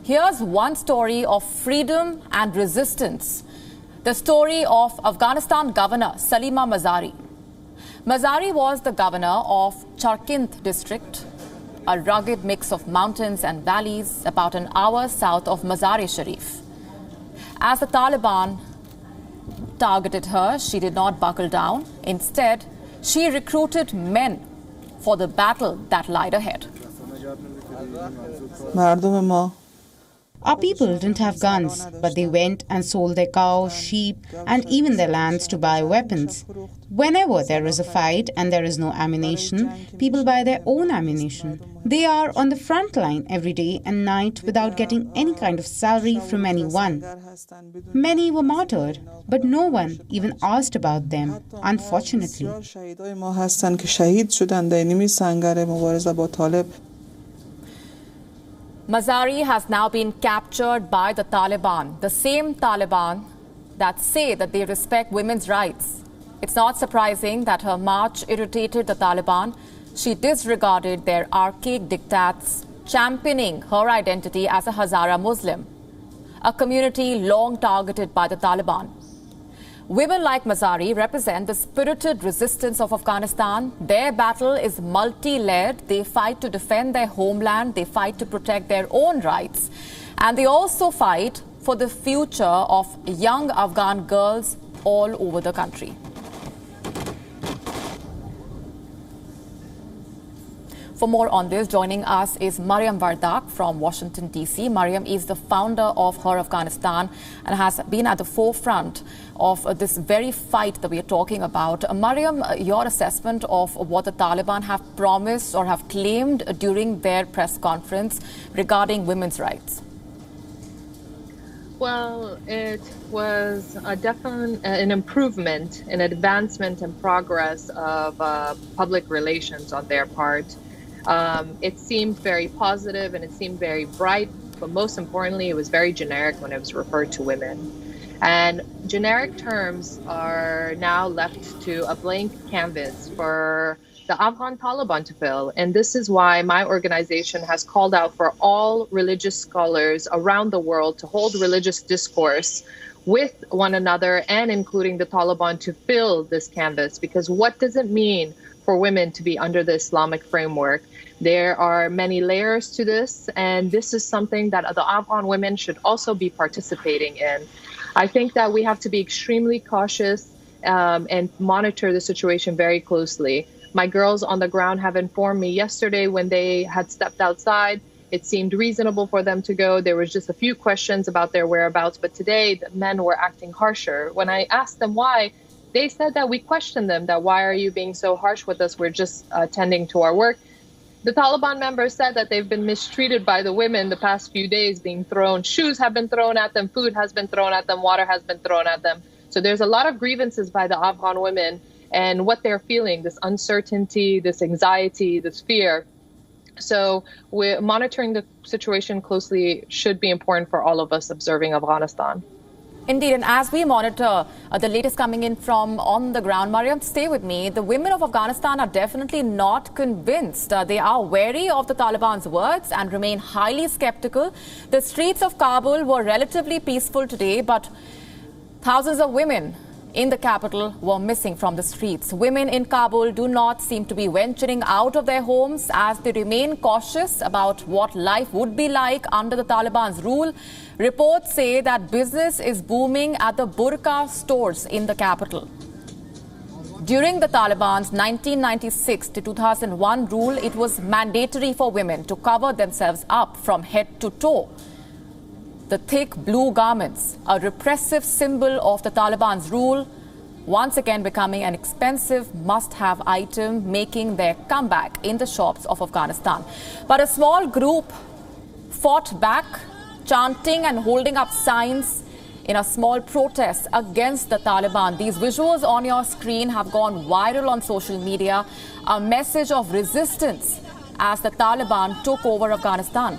Here's one story of freedom and resistance. The story of Afghanistan Governor Salima Mazari. Mazari was the governor of Charkint district, a rugged mix of mountains and valleys about an hour south of Mazar-e Sharif. As the Taliban targeted her, she did not buckle down. Instead, she recruited men for the battle that lied ahead. Our people didn't have guns, but they went and sold their cows, sheep, and even their lands to buy weapons. Whenever there is a fight and there is no ammunition, people buy their own ammunition. They are on the front line every day and night without getting any kind of salary from anyone. Many were martyred, but no one even asked about them, unfortunately. Mazari has now been captured by the Taliban, the same Taliban that say that they respect women's rights. It's not surprising that her march irritated the Taliban. She disregarded their archaic diktats, championing her identity as a Hazara Muslim, a community long targeted by the Taliban. Women like Mazari represent the spirited resistance of Afghanistan. Their battle is multi-layered. They fight to defend their homeland. They fight to protect their own rights. And they also fight for the future of young Afghan girls all over the country. For more on this, joining us is Mariam Wardak from Washington, D.C. Mariam is the founder of Her Afghanistan and has been at the forefront of this very fight that we are talking about. Mariam, your assessment of what the Taliban have promised or have claimed during their press conference regarding women's rights? Well, it was definitely an improvement, an advancement and progress of public relations on their part. It seemed very positive and it seemed very bright, but most importantly, it was very generic when it was referred to women. And generic terms are now left to a blank canvas for the Afghan Taliban to fill. And this is why my organization has called out for all religious scholars around the world to hold religious discourse with one another and including the Taliban to fill this canvas. Because what does it mean for women to be under the Islamic framework? There are many layers to this, and this is something that the Afghan women should also be participating in. I think that we have to be extremely cautious and monitor the situation very closely. My girls on the ground have informed me yesterday when they had stepped outside, it seemed reasonable for them to go. There was just a few questions about their whereabouts, but today the men were acting harsher. When I asked them why, they said that we questioned them, that why are you being so harsh with us? We're just attending to our work. The Taliban members said that they've been mistreated by the women the past few days, being thrown. Shoes have been thrown at them, food has been thrown at them, water has been thrown at them. So there's a lot of grievances by the Afghan women and what they're feeling, this uncertainty, this anxiety, this fear. So we're monitoring the situation closely should be important for all of us observing Afghanistan. Indeed, and as we monitor the latest coming in from on the ground, Mariam, stay with me. The women of Afghanistan are definitely not convinced. They are wary of the Taliban's words and remain highly skeptical. The streets of Kabul were relatively peaceful today, but thousands of women in the capital were missing from the streets. Women in Kabul do not seem to be venturing out of their homes as they remain cautious about what life would be like under the Taliban's rule. Reports say that business is booming at the burqa stores in the capital. During the Taliban's 1996 to 2001 rule, it was mandatory for women to cover themselves up from head to toe. The thick blue garments, a repressive symbol of the Taliban's rule, once again becoming an expensive must-have item, making their comeback in the shops of Afghanistan. But a small group fought back, chanting and holding up signs in a small protest against the Taliban. These visuals on your screen have gone viral on social media, a message of resistance as the Taliban took over Afghanistan.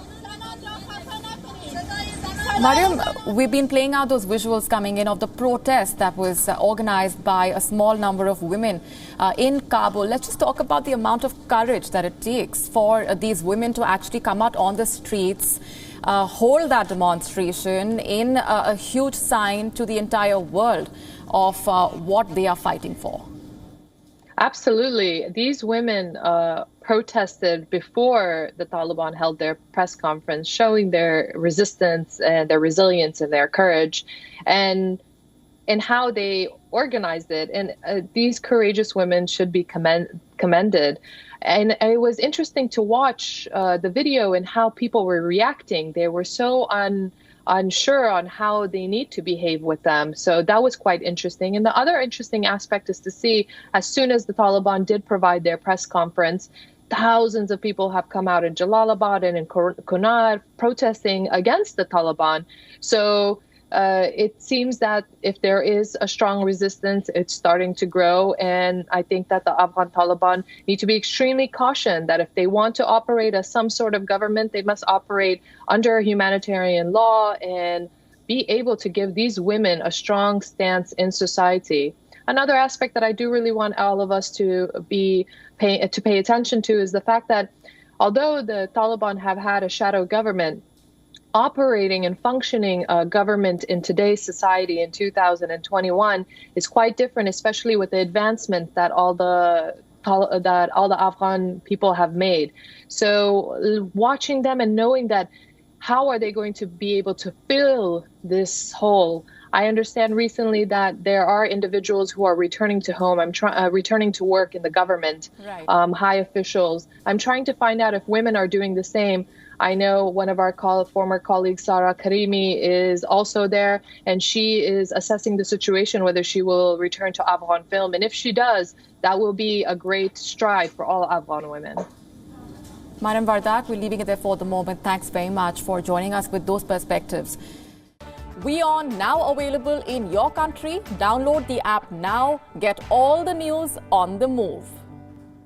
Mariam, we've been playing out those visuals coming in of the protest that was organized by a small number of women in Kabul. Let's just talk about the amount of courage that it takes for these women to actually come out on the streets hold that demonstration in a huge sign to the entire world of what they are fighting for. Absolutely. These women protested before the Taliban held their press conference, showing their resistance and their resilience and their courage and how they organized it. And these courageous women should be commended. And it was interesting to watch the video and how people were reacting. They were so unsure on how they need to behave with them. So that was quite interesting. And the other interesting aspect is to see, as soon as the Taliban did provide their press conference, thousands of people have come out in Jalalabad and in Kunar protesting against the Taliban. So it seems that if there is a strong resistance, it's starting to grow. And I think that the Afghan Taliban need to be extremely cautious that if they want to operate as some sort of government, they must operate under humanitarian law and be able to give these women a strong stance in society. Another aspect that I do really want all of us to pay attention to is the fact that although the Taliban have had a shadow government, operating and functioning government in today's society in 2021 is quite different, especially with the advancement that all the Afghan people have made. So watching them and knowing that how are they going to be able to fill this hole? I understand recently that there are individuals who are returning to home. Returning to work in the government, right. High officials. I'm trying to find out if women are doing the same. I know one of our former colleagues, Sarah Karimi, is also there, and she is assessing the situation, whether she will return to Afghan film. And if she does, that will be a great stride for all Afghan women. Madam Vardak, we're leaving it there for the moment. Thanks very much for joining us with those perspectives. WION now available in your country. Download the app now. Get all the news on the move.